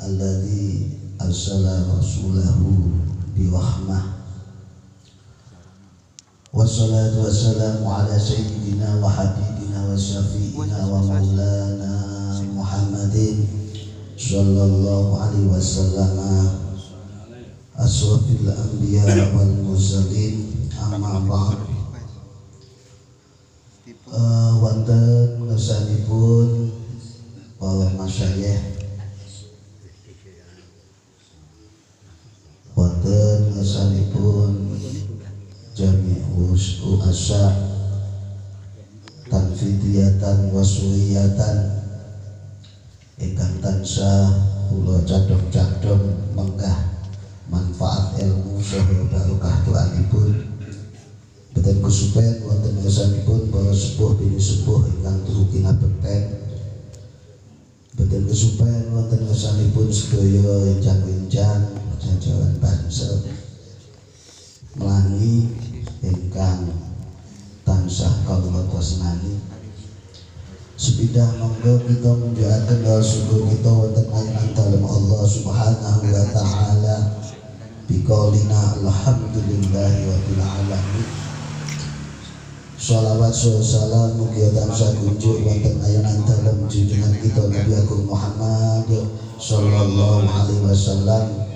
alladzi arsala rasulahu birahmah. Wassalatu wassalamu ala sayyidina wa habibina wa syafi'ina wa maulana Muhammadin sallallahu alaihi wasallam, asrafil anbiya wal mursalin, amma ba'd. Wonten ngersanipun para masyayikh, wonten ngersanipun jami'us u'asa tanfidiyatan wasuriyatan ingkang tansah kula cadhong-cadhong menggah manfaat ilmu saha barokah doanipun. Boten kesupen wonten ngersanipun para sepuh bini sepuh ingkang turu kinabekten. Boten kesupen wonten ngersanipun sedaya enjang-enjang jajaran bangsa melangi ingkang tansah kawula tresnani. Sepidah monggo kita munjukaken doa syukur kita wonten ayunan dalem Allah Subhanahu wa taala biqaulina alhamdulillahi rabbil alamin. Shalawat salam mugi tansah kunjuk wonten ayunan dalem junjungan kita Nabi Agung Muhammad sallallahu alaihi wasallam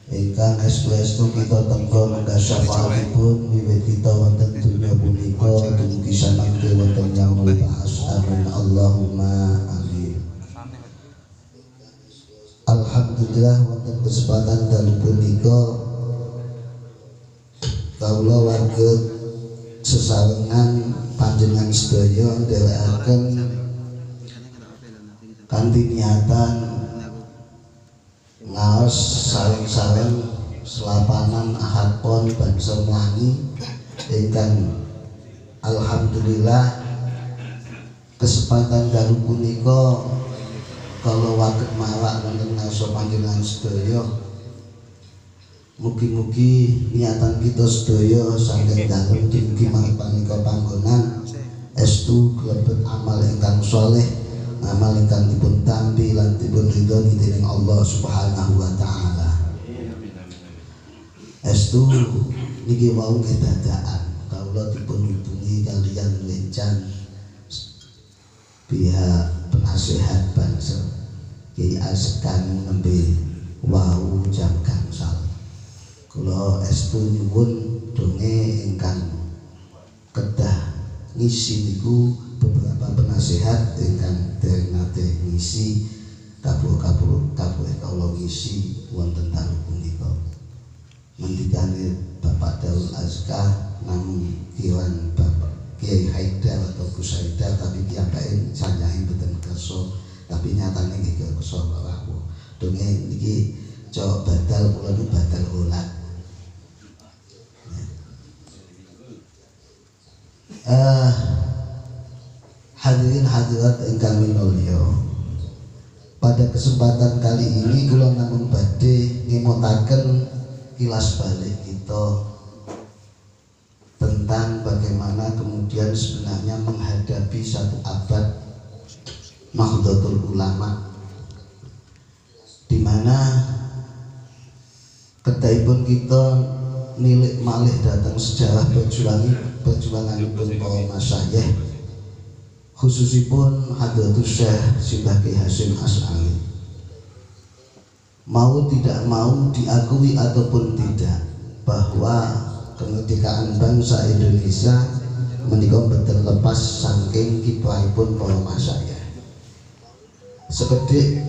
ingkang estu-estu kita tenggo menggah syafaatipun wiwit kita wonten dunya punika dumugi samangke wonten yaumul ba'ats. Amin Allahumma amin. Alhamdulillah wonten kesempatan dalu punika kawula warga sesarengan panjenengan sedaya ndherekaken kanthi niatan ngaos sareng-sareng selapanan ahad pon bangsa Melayu ingkang alhamdulillah kesempatan dalu punika kala waket mawak wonten ngaos panjenengan sedaya. Mugi-mugi niatan kita sedaya saking dalem dumugi marang panika panggonan estu klebet amal ingkang saleh, amal ingkang dipun tampi lan dipun ridhoni dening Allah Subhanahu wa taala. Estu niki wau kedadaan kawula dipun hubungi kaliyan lencan pihak penasehat bangsa Kiai Askan nembe wau jam gangsal. Kula estu nyuwun donge ingkang kedah ngisi niku beberapa penasehat ingkang dereng nate ngisi kabur kawula ngisi wonten dalu punika. Mendikane Bapak Daul Azka namung kiwan Bapak Kiai Haidar atau Gus Haidar, tapi piyambake sanjahe mboten kersa, tapi nyatane nggih kersa rawuh. Donge niki cok badal kula niku badal holat. Hadirin hadirat ingkang minulya, pada kesempatan kali ini kula namung badhe ngemotaken kilas balik kita tentang bagaimana kemudian sebenarnya menghadapi satu abad Nahdlatul Ulama, di mana kedahipun kita nilik malih datang sejarah perjuanganipun para masyayikh, khususipun Hadratus Syekh Simbah Kiai Hasyim Asy'ari. Mau tidak mau diakui ataupun tidak bahwa kemerdekaan bangsa Indonesia menika boten lepas saking kiprahipun para masyayikh. Sekedhik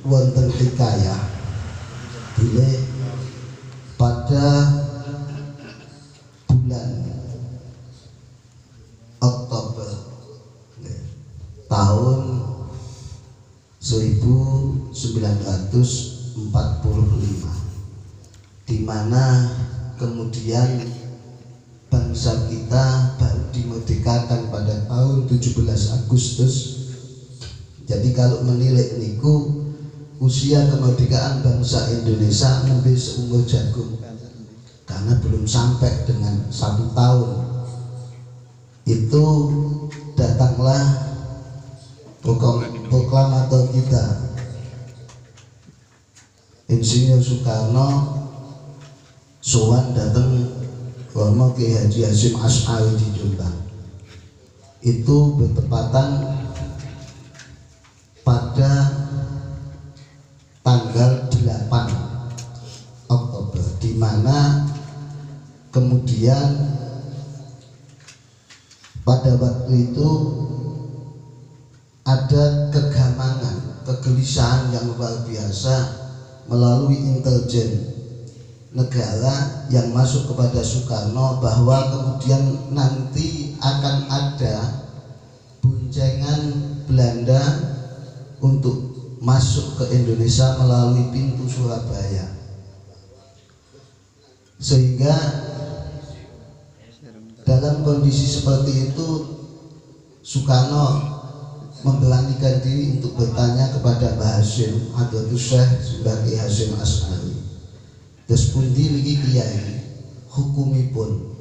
wonten hikayah bilih pada bulan Oktober tahun 1945, di mana kemudian bangsa kita baru dimerdekakan pada tahun 17 Agustus. Jadi kalau menilik niku usia kemerdekaan bangsa Indonesia nembe seumur jagung, karena belum sampai dengan 1 tahun itu datanglah proklamator kita Insinyur Soekarno sowan datang Romo Ki Haji Hasyim Asy'ari di Jombang. Itu bertepatan pada tanggal 8 Oktober, di mana kemudian pada waktu itu ada kegamangan, kegelisahan yang luar biasa melalui intelijen negara yang masuk kepada Soekarno bahwa kemudian nanti akan ada boncengan Belanda untuk masuk ke Indonesia melalui pintu Surabaya, sehingga dalam kondisi seperti itu Soekarno memberanikan diri untuk bertanya kepada Mbah Hasyim Hadratus Syekh Simbah Kyai Hasyim Asy'ari, terus pundi niki kiai hukumipun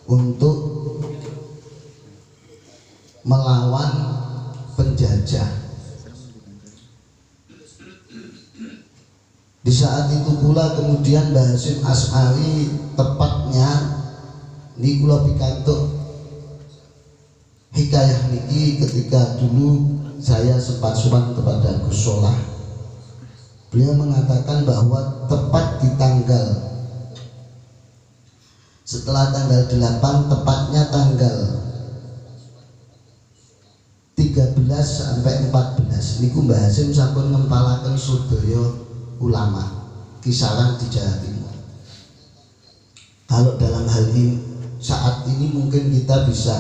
untuk melawan penjajah. Di saat itu pula kemudian Mbah Hasyim Asy'ari tepatnya ini kula pikantuk hikayah niki ketika dulu saya sempat sowan kepada Gus Solah. Beliau mengatakan bahwa tepat di tanggal setelah tanggal 8, tepatnya tanggal 13 sampai 14 niku Mbah Hasyim sampun ngempalaken sedaya ulama kisaran di Jawa Timur. Kalau dalam hal ini saat ini mungkin kita bisa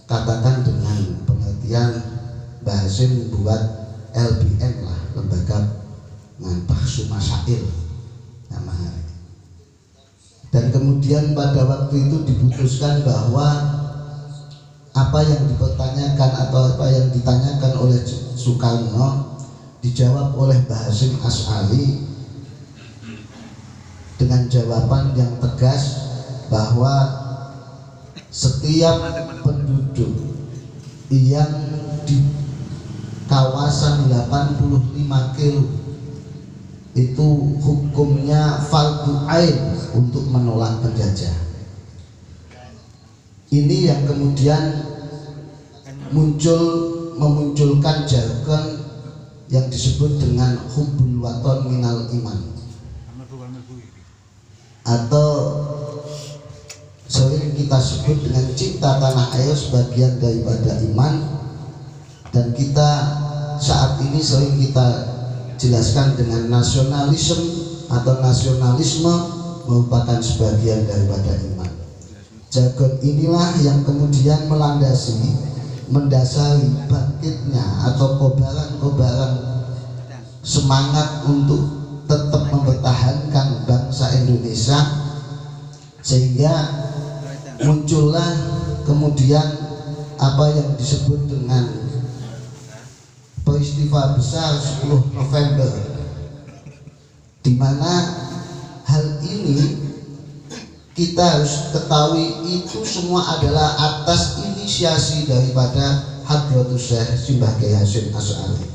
katakan dengan pengertian Mbah Hasyim buat LBM lah, lembaga Bahsu Masail namanya. Dan kemudian pada waktu itu diputuskan bahwa apa yang dipertanyakan atau apa yang ditanyakan oleh Soekarno dijawab oleh Mbah Hasyim Asy'ari dengan jawaban yang tegas bahwa setiap penduduk yang di kawasan 85 kilo itu hukumnya fardhu ain untuk menolak penjajah. Ini yang kemudian memunculkan jargon yang disebut dengan hubbul waton minal iman, atau sering kita sebut dengan cinta tanah air sebagian daripada iman. Dan kita saat ini sering kita jelaskan dengan nasionalisme atau nasionalisme merupakan sebagian daripada iman. Jargon inilah yang kemudian mendasari bangkitnya atau kobaran-kobaran semangat untuk tetap mempertahankan bangsa Indonesia, sehingga muncullah kemudian apa yang disebut dengan peristiwa besar 10 November, di mana hal ini kita harus ketahui itu semua adalah atas inisiasi daripada Hadratus Syekh Simbah Kyai Hasyim Asy'ari.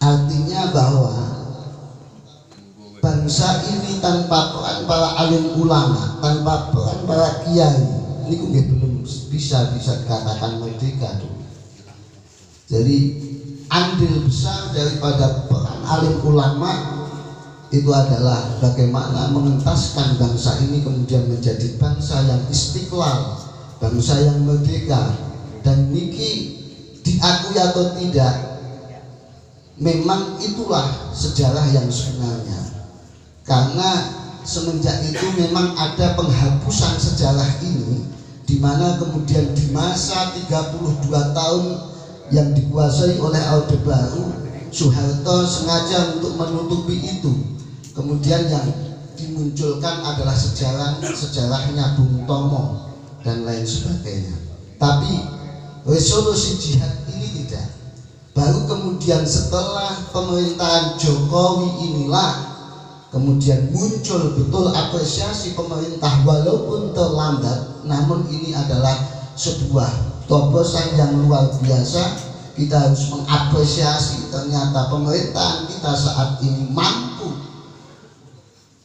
Artinya bahwa bangsa ini tanpa peran para alim ulama, tanpa peran para kiai, ini belum bisa dikatakan merdeka dulu. Jadi andil besar daripada peran alim ulama itu adalah bagaimana mengentaskan bangsa ini kemudian menjadi bangsa yang istiqlal, bangsa yang merdeka. Dan niki diakui atau tidak, memang itulah sejarah yang sebenarnya. Karena semenjak itu memang ada penghapusan sejarah ini, di mana kemudian di masa 32 tahun yang dikuasai oleh Orde Baru, Soeharto sengaja untuk menutupi itu. Kemudian yang dimunculkan adalah sejarahnya Bung Tomo dan lain sebagainya. Tapi resolusi jihad ini tidak. Baru kemudian setelah pemerintahan Jokowi inilah kemudian muncul betul apresiasi pemerintah, walaupun terlambat, namun ini adalah sebuah terobosan yang luar biasa kita harus mengapresiasi ternyata pemerintahan kita saat ini mampu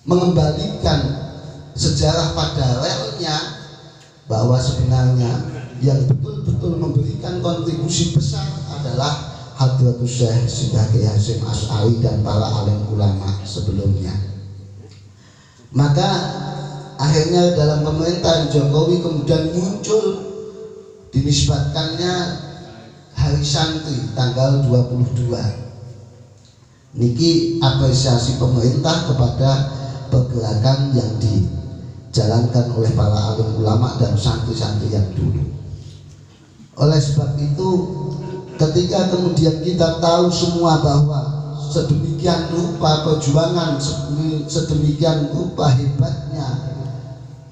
mengembalikan sejarah pada relnya, bahwa sebenarnya yang betul-betul memberikan kontribusi besar adalah Hadratus Syekh Syekh Kiai Hasyim Asy'ari dan para alim ulama sebelumnya. Maka akhirnya dalam pemerintahan Jokowi kemudian muncul dinisbatkannya Hari Santri tanggal 22. Niki apresiasi pemerintah kepada pergerakan yang dijalankan oleh para alim ulama dan santri-santri yang dulu. Oleh sebab itu, ketika kemudian kita tahu semua bahwa sedemikian rupa perjuangan, sedemikian rupa hebatnya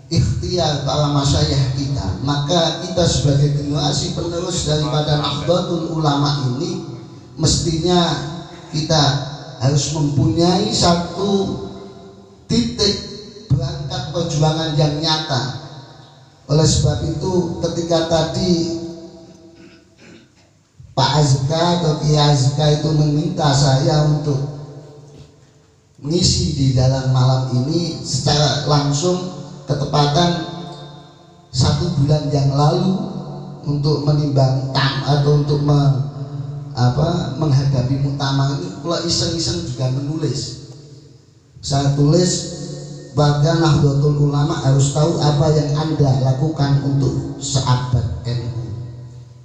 ikhtiar para masyayikh kita, maka kita sebagai generasi penerus daripada Nahdlatul Ulama ini mestinya kita harus mempunyai satu titik berangkat perjuangan yang nyata. Oleh sebab itu, ketika tadi Pak Azka atau Kiai Azka itu meminta saya untuk mengisi di dalam malam ini secara langsung ketepatan 1 bulan yang lalu untuk menimbang atau untuk menghadapi muktamar ini, pula iseng-iseng juga menulis. Saya tulis, warga Nahdlatul Ulama harus tahu apa yang Anda lakukan untuk seabad NU.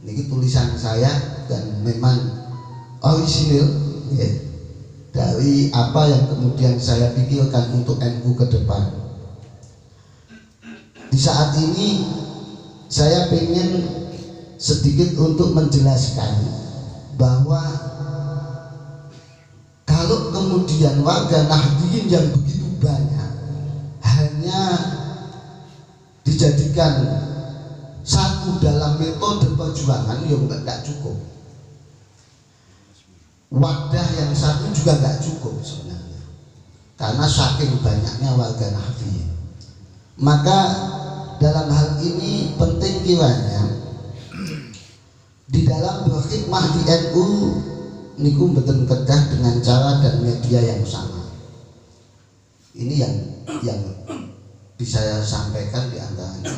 Ini tulisan saya dan memang orisinil ya, dari apa yang kemudian saya pikirkan untuk NU ke depan. Di saat ini saya ingin sedikit untuk menjelaskan bahwa kalau kemudian warga Nahdliyin yang begitu banyak hanya dijadikan satu dalam metode perjuangan, ya enggak cukup. Wadah yang satu juga enggak cukup sebenarnya, karena saking banyaknya warga Nahdliyin. Maka dalam hal ini penting kiranya di dalam berkhidmah di NU niku mboten kedah dengan cara dan media yang sama. Ini yang bisa saya sampaikan di antaranya.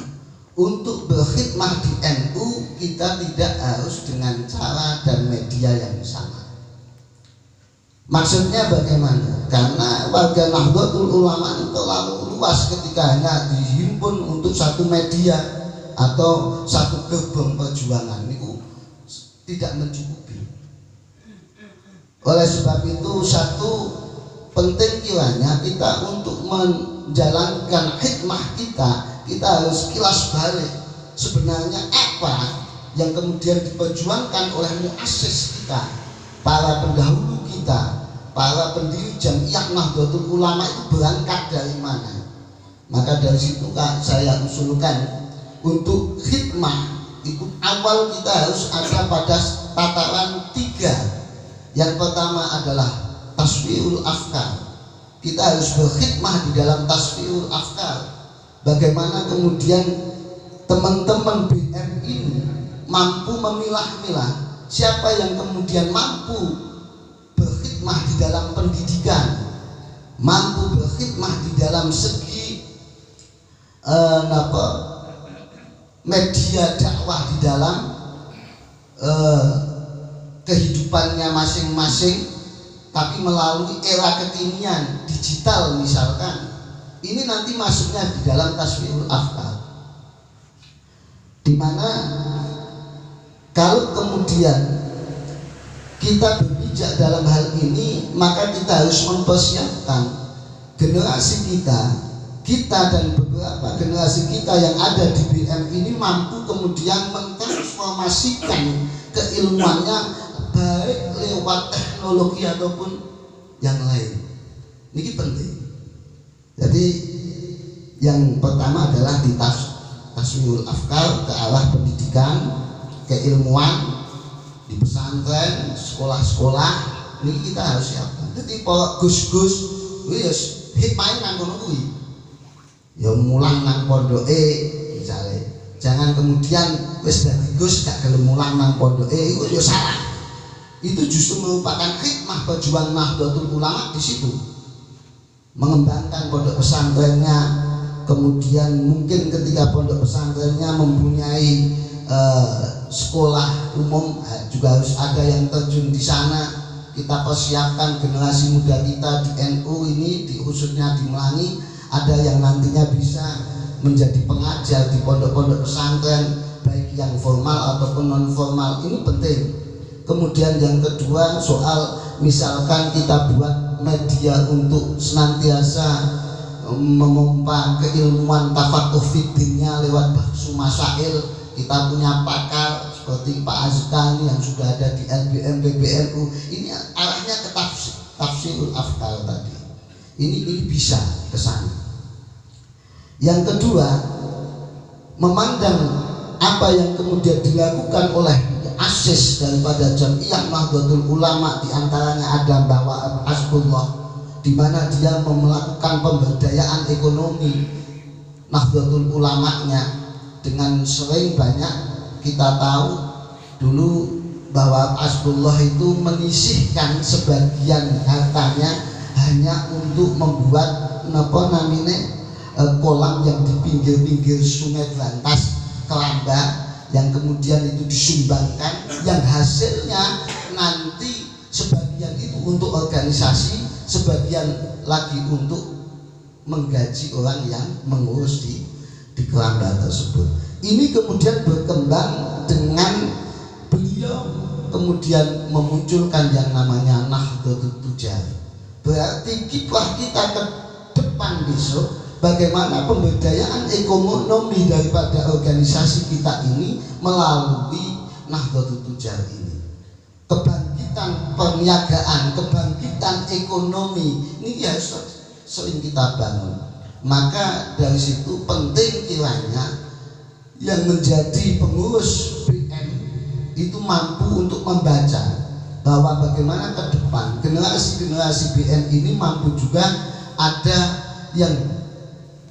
Untuk berkhidmah di NU kita tidak harus dengan cara dan media yang sama. Maksudnya bagaimana? Karena warga Nahdlatul Ulama itu terlalu luas ketika hanya dihimpun untuk satu media atau satu gerbong perjuangan itu tidak mencukupi. Oleh sebab itu, satu penting kiranya kita untuk menjalankan hikmah kita harus kilas balik sebenarnya apa yang kemudian diperjuangkan oleh muassis kita, para pendahulu kita, para pendiri Jamiah Nahdlatul Ulama itu berangkat dari mana. Maka dari situ saya usulkan untuk hikmah itu awal kita harus ada pada tataran 3. Yang pertama adalah tasfiul afkar. Kita harus berkhidmah di dalam tasfiul afkar. Bagaimana kemudian teman-teman BM ini mampu memilah-milah siapa yang kemudian mampu berkhidmah di dalam pendidikan, mampu berkhidmah di dalam segi media dakwah di dalam kehidupannya masing-masing, tapi melalui era kekinian digital misalkan. Ini nanti masuknya di dalam tasfiul afkar, dimana kalau kemudian kita berpijak dalam hal ini, maka kita harus mempersiapkan generasi kita dan beberapa generasi kita yang ada di BM ini mampu kemudian mentransformasikan keilmuannya baik lewat teknologi ataupun yang lain. Ini penting. Jadi yang pertama adalah di tasmiul afkar ke arah pendidikan, keilmuan di pesantren, sekolah-sekolah. Ini kita harus siapkan. Jadi para gus-gus wis hikmahe nang kono kuwi. Ya mulang nang pondoke misalnya Jangan kemudian wis dari Gus gak gelem mulang nang pondok. Itu ya salah. Itu justru merupakan hikmah perjuangan Nahdlatul Ulama di situ. Mengembangkan pondok pesantrennya, kemudian mungkin ketika pondok pesantrennya mempunyai sekolah umum juga harus ada yang terjun di sana. Kita persiapkan generasi muda kita di NU ini, khususnya di Melangi, ada yang nantinya bisa menjadi pengajar di pondok-pondok pesantren baik yang formal ataupun non formal. Ini penting. Kemudian yang kedua soal misalkan kita buat media untuk senantiasa memompa keilmuan tafakuh fiddinnya lewat bahsu masail. Kita punya pakar seperti Pak Azkani yang sudah ada di LBM PBNU. Ini arahnya ke tafsirul afkar tadi. Ini bisa ke sana. Yang kedua, memandang apa yang kemudian dilakukan oleh asis daripada Jam'iyah Nahdlatul Ulama, diantaranya ada Mbah Hasbullah, di mana dia melakukan pemberdayaan ekonomi Nahdlatul Ulamanya dengan sering banyak kita tahu dulu bahwa Hasbullah itu menyisihkan sebagian hartanya hanya untuk membuat kolam yang di pinggir-pinggir Sungai Brantas Kelamba, yang kemudian itu disumbangkan, yang hasilnya nanti sebagian itu untuk organisasi, sebagian lagi untuk menggaji orang yang mengurus di Kelamba tersebut. Ini kemudian berkembang dengan beliau kemudian memunculkan yang namanya Nahdlatul Tujar. Berarti kiprah kita ke depan besok, bagaimana pemberdayaan ekonomi daripada organisasi kita ini melalui Nahdlatul Tujar ini. Kebangkitan perniagaan, kebangkitan ekonomi ini harus sering kita bangun. Maka dari situ penting kiranya yang menjadi pengurus BM itu mampu untuk membaca bahwa bagaimana ke depan generasi-generasi BM ini mampu juga ada yang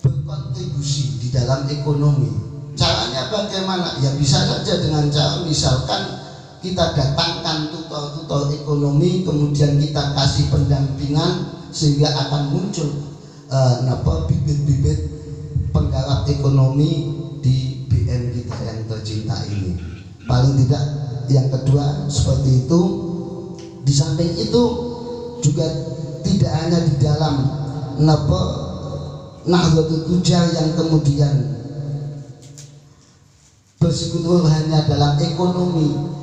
berkontribusi di dalam ekonomi. Caranya bagaimana? Ya bisa saja dengan cara misalkan kita datangkan tutor-tutor ekonomi, kemudian kita kasih pendampingan sehingga akan muncul bibit-bibit penggarap ekonomi di BM kita yang tercinta ini. Paling tidak yang kedua seperti itu. Di samping itu juga tidak hanya di dalam Nahdlatul Tujar yang kemudian bersekutu hanya dalam ekonomi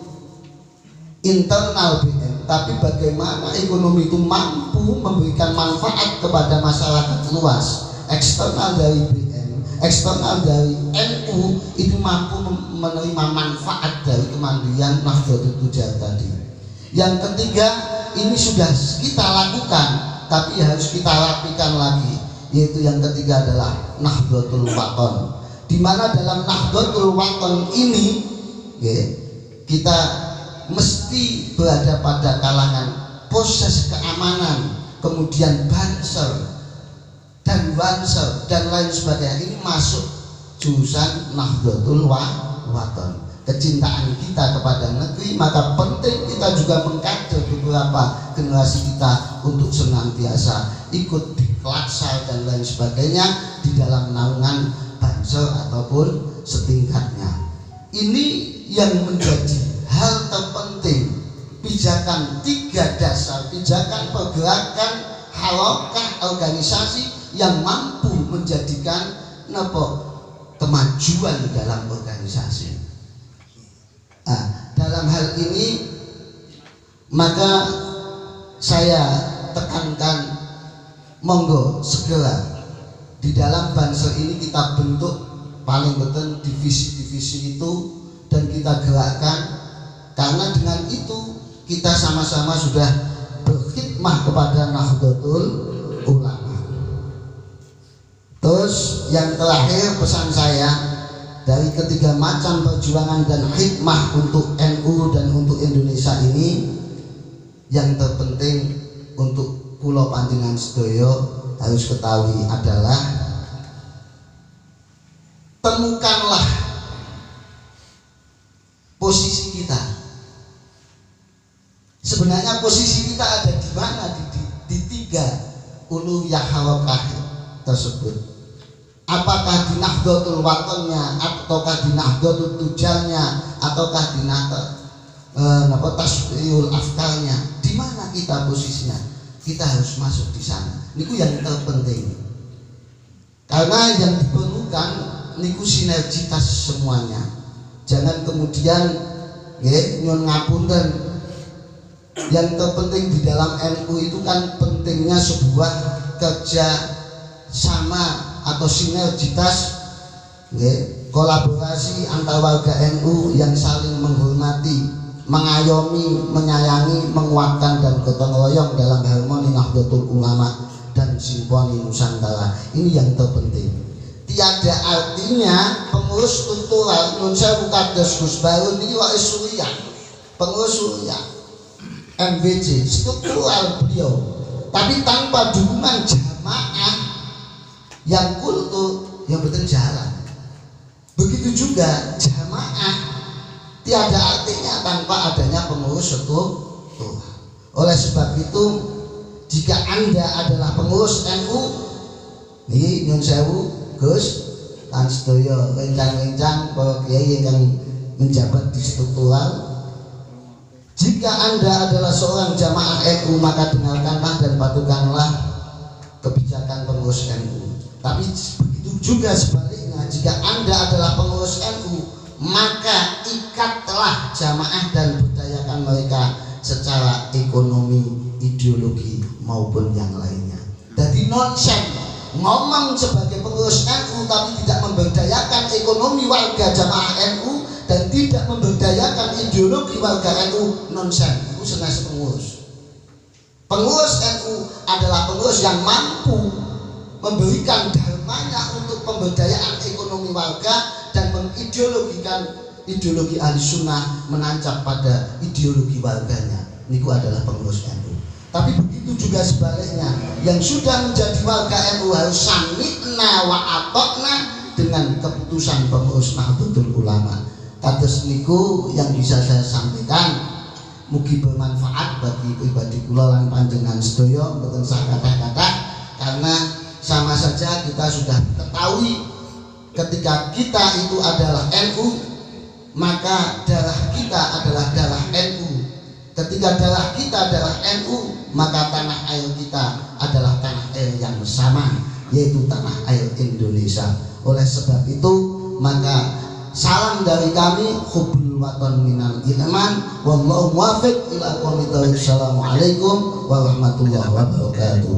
internal BM, tapi bagaimana ekonomi itu mampu memberikan manfaat kepada masyarakat luas. Eksternal dari BM, eksternal dari NU itu mampu menerima manfaat dari kemandirian Nahdlatul Tujar tadi. Yang ketiga, ini sudah kita lakukan tapi harus kita rapikan lagi, yaitu yang ketiga adalah Nahdlatul Wathon, di mana dalam Nahdlatul Wathon ini kita mesti berada pada kalangan proses keamanan, kemudian banser dan wanser dan lain sebagainya. Ini masuk jurusan Nahdlatul Wathon. Kecintaan kita kepada negeri, maka penting kita juga mengkader beberapa generasi kita untuk senantiasa ikut di Klatsar dan lain sebagainya di dalam naungan banser ataupun setingkatnya. Ini yang menjadi hal terpenting, pijakan 3 dasar, pijakan pergerakan halakah organisasi yang mampu menjadikan kemajuan dalam organisasi. Dalam hal ini maka saya tekankan, monggo segera di dalam banser ini kita bentuk paling betul divisi-divisi itu dan kita gerakkan, karena dengan itu kita sama-sama sudah berkhidmah kepada Nahdlatul Ulama. Terus yang terakhir pesan saya, dari ketiga macam perjuangan dan hikmah untuk NU dan untuk Indonesia ini, yang terpenting untuk Pulau Panjenengan Sedoyo harus ketahui adalah temukanlah sebenarnya posisi kita ada di mana di tiga uluhiyah harokah tersebut. Apakah di Nahdlatul Wathonnya, ataukah di Nahdlatul Tujalnya, ataukah di Tasfiul Afkarnya? Di mana kita posisinya? Kita harus masuk di sana. Niku yang terpenting. Karena yang diperlukan niku sinergitas semuanya. Jangan kemudian nyon ngapunten. Yang terpenting di dalam NU itu kan pentingnya sebuah kerja sama atau sinergitas, kolaborasi antar warga NU yang saling menghormati, mengayomi, menyayangi, menguatkan dan gotong royong dalam harmoni Nahdlatul Ulama dan Simponi Nusantara. Ini yang terpenting. Tiada artinya pengurus struktural Nun Sewu Kados Gus Baru ini wae Surya, pengurus Surya MBC struktural beliau, tapi tanpa dukungan jamaah yang kultur yang betul jalan. Begitu juga jamaah tiada artinya tanpa adanya pengurus struktural. Oleh sebab itu, jika Anda adalah pengurus NU, nih nyun sewu Gus lan sedaya rencang-rencang para kiai yang menjabat di struktural. Jika Anda adalah seorang jamaah NU, maka dengarkanlah dan patuhkanlah kebijakan pengurus NU. Tapi begitu juga sebaliknya, jika Anda adalah pengurus NU, maka ikatlah jamaah dan berdayakan mereka secara ekonomi, ideologi maupun yang lainnya. Jadi nonsen ngomong sebagai pengurus NU tapi tidak memberdayakan ekonomi warga jamaah NU dan tidak memberdayakan ideologi warga NU, nonsen. Itu senes pengurus. Pengurus NU adalah pengurus yang mampu memberikan dharmanya untuk pemberdayaan ekonomi warga dan mengideologikan ideologi ahli sunnah menancap pada ideologi warganya. Niku adalah pengurus NU. Tapi begitu juga sebaliknya, yang sudah menjadi warga NU harus sami'na wa atokna dengan keputusan pengurus Nahdlatul Ulama. Kados niku yang bisa saya sampaikan. Mugi bermanfaat bagi pribadi kula lan panjenengan sedaya, mboten sak kata-kata, karena sama saja kita sudah ketahui ketika kita itu adalah NU, maka darah kita adalah darah NU. Ketika darah kita adalah NU, maka tanah air kita adalah tanah air yang sama, yaitu tanah air Indonesia. Oleh sebab itu, maka salam dari kami, hubbul waton minal iman, wallahu muwaffiq ila aqwamit thoriq. Assalamualaikum warahmatullahi wabarakatuh.